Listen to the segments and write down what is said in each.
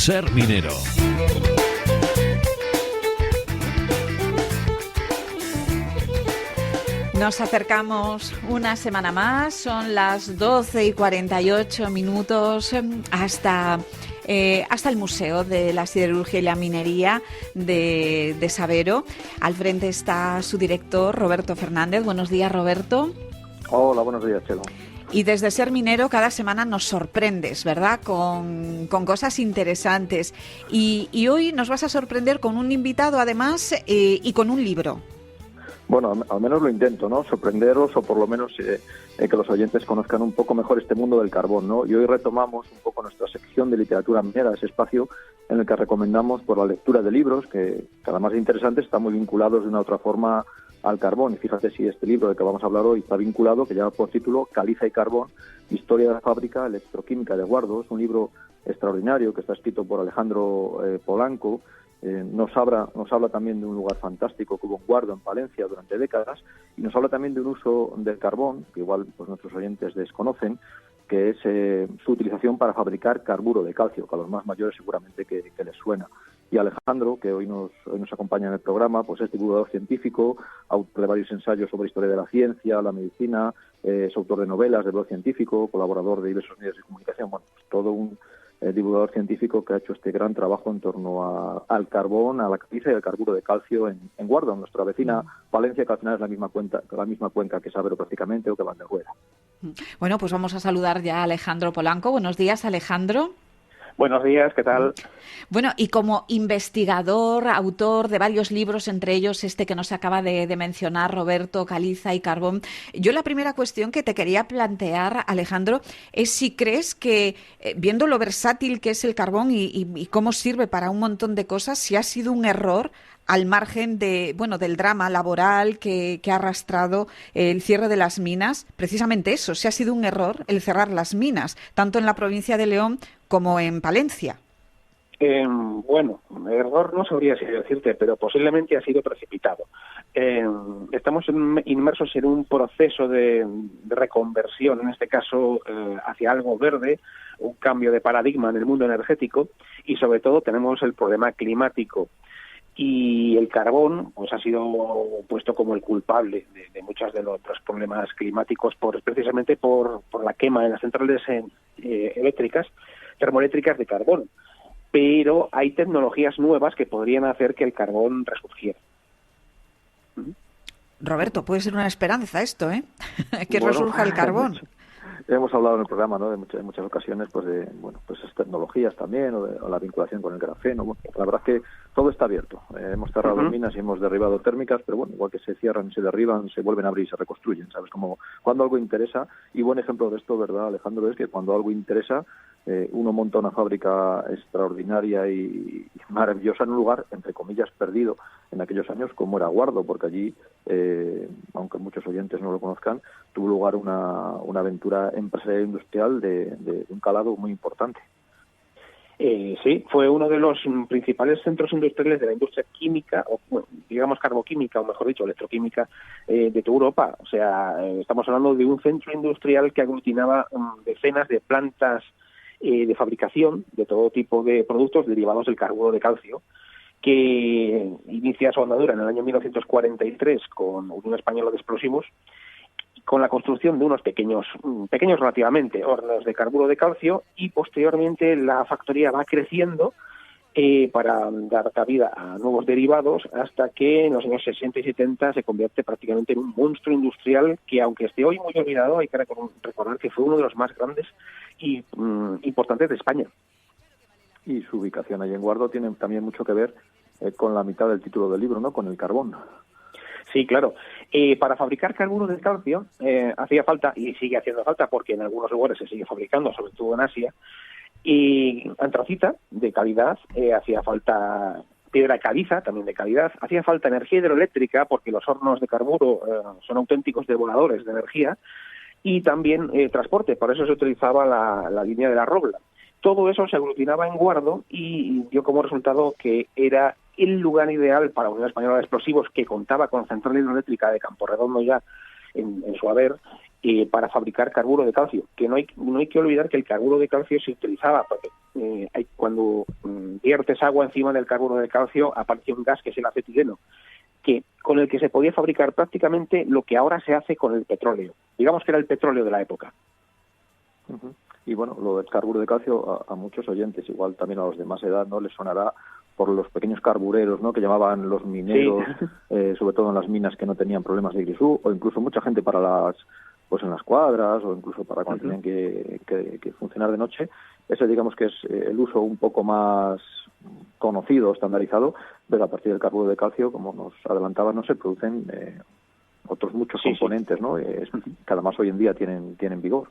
Ser Minero. Nos acercamos una semana más, son las 12:48 hasta el Museo de la Siderurgia y la Minería de Sabero. Al frente está su director, Roberto Fernández. Buenos días, Roberto. Hola, buenos días, Chelo. Y desde Ser Minero cada semana nos sorprendes, ¿verdad? Con cosas interesantes. Y hoy nos vas a sorprender con un invitado, además, y con un libro. Bueno, al menos lo intento, ¿no? Sorprenderos o por lo menos que los oyentes conozcan un poco mejor este mundo del carbón, ¿no? Y hoy retomamos un poco nuestra sección de literatura minera, ese espacio en el que recomendamos por la lectura de libros que además de interesantes están muy vinculados de una u otra forma al carbón. Y fíjate si este libro del que vamos a hablar hoy está vinculado, que lleva por título Caliza y Carbón, Historia de la Fábrica Electroquímica de Guardo. Es un libro extraordinario que está escrito por Alejandro Polanco. Nos habla también de un lugar fantástico que hubo en Guardo, en Palencia, durante décadas, y nos habla también de un uso del carbón, que igual pues nuestros oyentes desconocen, que es su utilización para fabricar carburo de calcio, que a los más mayores seguramente que les suena. Y Alejandro, que hoy nos acompaña en el programa, pues es divulgador científico, autor de varios ensayos sobre historia de la ciencia, la medicina, es autor de novelas de blog científico, colaborador de diversos medios de comunicación, bueno, pues todo un divulgador científico que ha hecho este gran trabajo en torno al carbón, a la caliza y al carburo de calcio en Guardo, en nuestra vecina Palencia, que al final es la misma cuenca que Sabero prácticamente, o que Valderueda. Bueno, pues vamos a saludar ya a Alejandro Polanco. Buenos días, Alejandro. Buenos días, ¿qué tal? Bueno, y como investigador, autor de varios libros, entre ellos este que nos acaba de mencionar Roberto, Caliza y Carbón, yo la primera cuestión que te quería plantear, Alejandro, es si crees que, viendo lo versátil que es el carbón y cómo sirve para un montón de cosas, si ha sido un error al margen del drama laboral que ha arrastrado el cierre de las minas, precisamente eso, si ha sido un error el cerrar las minas, tanto en la provincia de León como en Palencia. Bueno, error no sabría si decirte, pero posiblemente ha sido precipitado. Estamos inmersos en un proceso de reconversión, en este caso hacia algo verde, un cambio de paradigma en el mundo energético, y sobre todo tenemos el problema climático. Y el carbón pues ha sido puesto como el culpable de muchos de los problemas climáticos precisamente por la quema en las centrales eléctricas, termoeléctricas de carbón. Pero hay tecnologías nuevas que podrían hacer que el carbón resurgiera. Roberto, puede ser una esperanza esto, ¿eh? Que resurja el carbón. Hemos hablado en el programa, ¿no?, en muchas ocasiones pues de esas tecnologías también o la vinculación con el grafeno. Bueno, la verdad es que todo está abierto. Hemos cerrado minas y hemos derribado térmicas, pero bueno, igual que se cierran y se derriban, se vuelven a abrir y se reconstruyen, ¿sabes? Como cuando algo interesa, y buen ejemplo de esto, ¿verdad, Alejandro?, es que cuando algo interesa, uno monta una fábrica extraordinaria y maravillosa en un lugar, entre comillas, perdido en aquellos años, como era Guardo, porque allí, aunque muchos oyentes no lo conozcan, tuvo lugar una aventura empresarial industrial de un calado muy importante. Sí, fue uno de los principales centros industriales de la industria química, o bueno, digamos carboquímica, o mejor dicho, electroquímica, de toda Europa. O sea, estamos hablando de un centro industrial que aglutinaba decenas de plantas de fabricación de todo tipo de productos derivados del carburo de calcio, que inicia su andadura en el año 1943 con Unión Española de Explosivos, con la construcción de unos pequeños relativamente, hornos de carburo de calcio, y posteriormente la factoría va creciendo para dar cabida a nuevos derivados, hasta que en los años 60 y 70 se convierte prácticamente en un monstruo industrial que, aunque esté hoy muy olvidado, hay que recordar que fue uno de los más grandes y importantes de España. Y su ubicación allí en Guardo tiene también mucho que ver con la mitad del título del libro, ¿no?, con el carbón. Sí, claro. Para fabricar carburo de calcio hacía falta, y sigue haciendo falta, porque en algunos lugares se sigue fabricando, sobre todo en Asia, y antracita de calidad, hacía falta piedra caliza también de calidad, hacía falta energía hidroeléctrica, porque los hornos de carburo son auténticos devoradores de energía, y también transporte, por eso se utilizaba la línea de la Robla. Todo eso se aglutinaba en Guardo y dio como resultado que era el lugar ideal para Unión Española de Explosivos, que contaba con central hidroeléctrica de Camporredondo ya en su haber, para fabricar carburo de calcio, que no hay que olvidar que el carburo de calcio se utilizaba porque cuando viertes agua encima del carburo de calcio aparece un gas que es el acetileno, con el que se podía fabricar prácticamente lo que ahora se hace con el petróleo. Digamos que era el petróleo de la época. Uh-huh. Y bueno, lo del carburo de calcio a muchos oyentes, igual también a los de más edad, no les sonará por los pequeños carbureros, ¿no?, que llamaban los mineros, sí. Sobre todo en las minas que no tenían problemas de grisú, o incluso mucha gente para en las cuadras, o incluso para cuando tenían que funcionar de noche. Ese, digamos que es el uso un poco más conocido, estandarizado, pero a partir del carburo de calcio, como nos adelantaba, no se producen otros muchos componentes, ¿no? Que además hoy en día tienen vigor.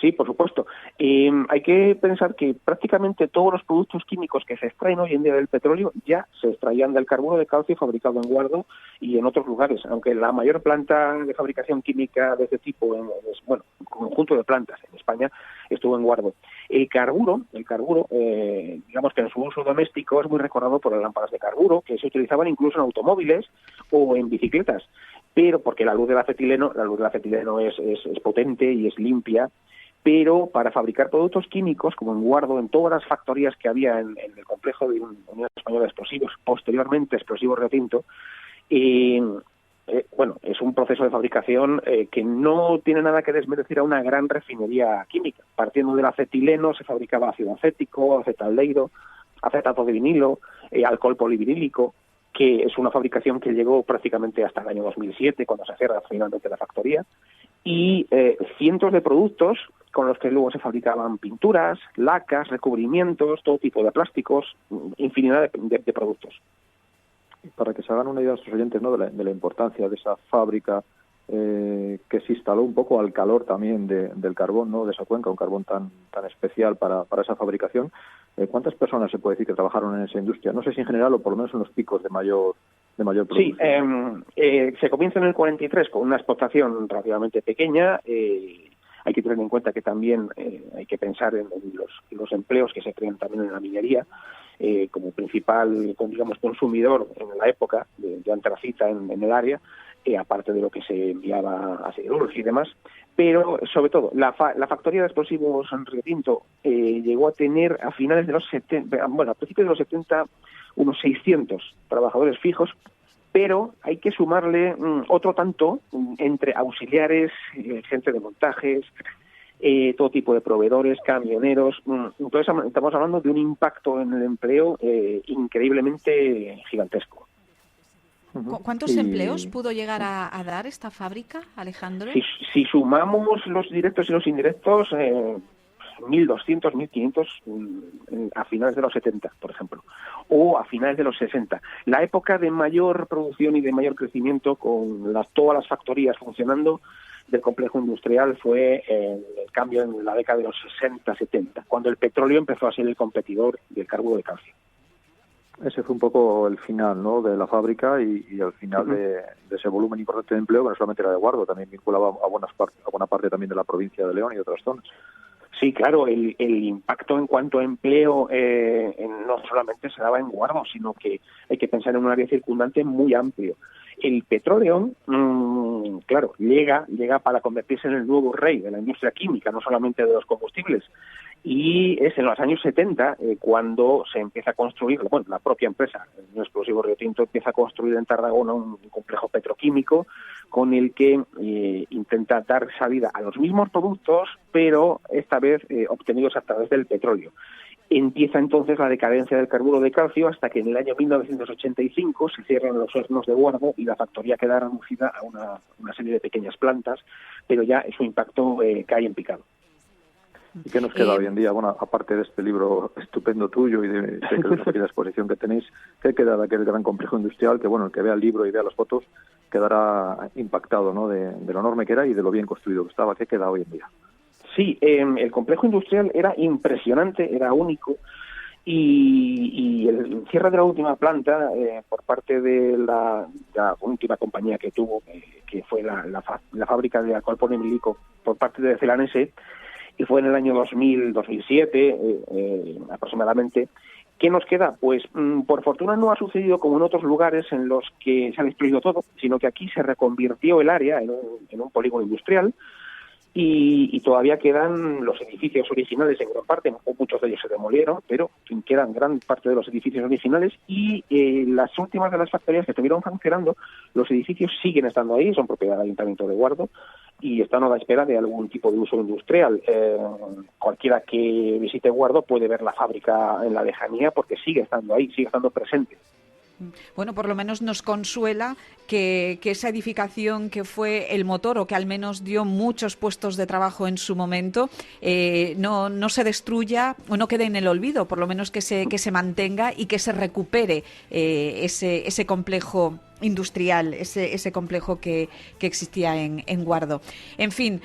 Sí, por supuesto. Hay que pensar que prácticamente todos los productos químicos que se extraen hoy en día del petróleo ya se extraían del carburo de calcio fabricado en Guardo y en otros lugares, aunque la mayor planta de fabricación química de este tipo, un conjunto de plantas en España, estuvo en Guardo. El carburo, digamos que en su uso doméstico es muy recordado por las lámparas de carburo, que se utilizaban incluso en automóviles o en bicicletas, pero porque la luz del acetileno es potente y es limpia, pero para fabricar productos químicos, como en Guardo, en todas las factorías que había en el complejo de Unión Española de Explosivos, posteriormente Explosivos Río Tinto, es un proceso de fabricación que no tiene nada que desmerecer a una gran refinería química. Partiendo del acetileno se fabricaba ácido acético, acetaldehído, acetato de vinilo, alcohol polivinílico, que es una fabricación que llegó prácticamente hasta el año 2007, cuando se cierra finalmente la factoría, y cientos de productos con los que luego se fabricaban pinturas, lacas, recubrimientos, todo tipo de plásticos, infinidad de productos. Para que se hagan una idea a sus oyentes, ¿no?, de la importancia de esa fábrica que se instaló un poco al calor también del carbón, ¿no?, de esa cuenca, un carbón tan especial para esa fabricación. ¿Cuántas personas se puede decir que trabajaron en esa industria? No sé si en general o por lo menos en los picos de mayor producción. Sí, se comienza en el 43 con una explotación relativamente pequeña. Hay que tener en cuenta que también hay que pensar en los empleos que se crean también en la minería, como principal, digamos, consumidor en la época de antracita en el área, aparte de lo que se enviaba a siderúrgica y demás. Pero, sobre todo, la factoría de explosivos en Río Tinto llegó a tener a finales de los 70, a principios de los 70, unos 600 trabajadores fijos, pero hay que sumarle otro tanto entre auxiliares, gente de montajes, todo tipo de proveedores, camioneros. Entonces, estamos hablando de un impacto en el empleo increíblemente gigantesco. ¿Cuántos empleos pudo llegar a dar esta fábrica, Alejandro? Si sumamos los directos y los indirectos, 1.200, 1.500 a finales de los 70, por ejemplo, o a finales de los 60. La época de mayor producción y de mayor crecimiento, con todas las factorías funcionando del complejo industrial, fue el cambio en la década de los 60-70, cuando el petróleo empezó a ser el competidor del carburo de calcio. Ese fue un poco el final, ¿no?, de la fábrica y al final de ese volumen importante de empleo, que no solamente era de Guardo, también vinculaba a buena parte también de la provincia de León y otras zonas. Sí, claro, el impacto en cuanto a empleo no solamente se daba en Guardo, sino que hay que pensar en un área circundante muy amplio. El petróleo, claro, llega para convertirse en el nuevo rey de la industria química, no solamente de los combustibles. Y es en los años 70 cuando se empieza a construir, la propia empresa, el Explosivo Río Tinto, empieza a construir en Tarragona un complejo petroquímico con el que intenta dar salida a los mismos productos, pero esta vez obtenidos a través del petróleo. Empieza entonces la decadencia del carburo de calcio hasta que en el año 1985 se cierran los hornos de Guardo y la factoría queda reducida a una serie de pequeñas plantas, pero ya su impacto cae en picado. ¿Y qué nos queda hoy en día? Bueno, aparte de este libro estupendo tuyo y de una pequeña exposición que tenéis, ¿qué queda de aquel gran complejo industrial que, el que vea el libro y vea las fotos quedará impactado, ¿no?, de lo enorme que era y de lo bien construido que estaba? ¿Qué queda hoy en día? Sí, el complejo industrial era impresionante, era único, y el cierre de la última planta por parte de la última compañía que tuvo, que fue la fábrica de alcohol polivinílico por parte de Celanese, y fue en el año 2007 aproximadamente, ¿Qué nos queda? Pues por fortuna no ha sucedido como en otros lugares en los que se ha destruido todo, sino que aquí se reconvirtió el área en un polígono industrial y todavía quedan los edificios originales en gran parte, muchos de ellos se demolieron, pero quedan gran parte de los edificios originales y las últimas de las factorías que estuvieron funcionando, los edificios siguen estando ahí, son propiedad del Ayuntamiento de Guardo y están a la espera de algún tipo de uso industrial. Cualquiera que visite Guardo puede ver la fábrica en la lejanía porque sigue estando ahí, sigue estando presente. Bueno, por lo menos nos consuela que esa edificación que fue el motor o que al menos dio muchos puestos de trabajo en su momento no se destruya o no quede en el olvido, por lo menos que se mantenga y que se recupere ese complejo industrial, ese complejo que existía en Guardo. En fin,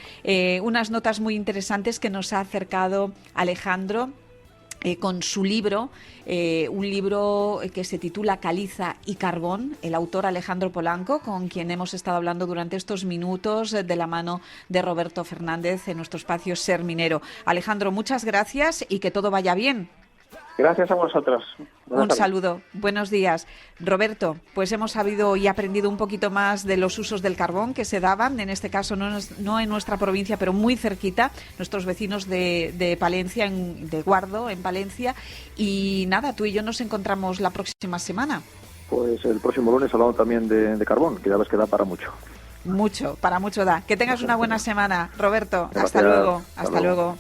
unas notas muy interesantes que nos ha acercado Alejandro con su libro, un libro que se titula Caliza y Carbón, el autor Alejandro Polanco, con quien hemos estado hablando durante estos minutos de la mano de Roberto Fernández en nuestro espacio Ser Minero. Alejandro, muchas gracias y que todo vaya bien. Gracias a vosotros. Un saludo. Buenos días. Roberto, pues hemos sabido y aprendido un poquito más de los usos del carbón que se daban, en este caso no en nuestra provincia, pero muy cerquita, nuestros vecinos de Palencia, de Guardo, en Palencia. Y nada, tú y yo nos encontramos la próxima semana. Pues el próximo lunes hablamos también de carbón, que ya ves que da para mucho. Para mucho da. Que tengas una buena semana, Roberto. Gracias. Hasta luego. Hasta luego.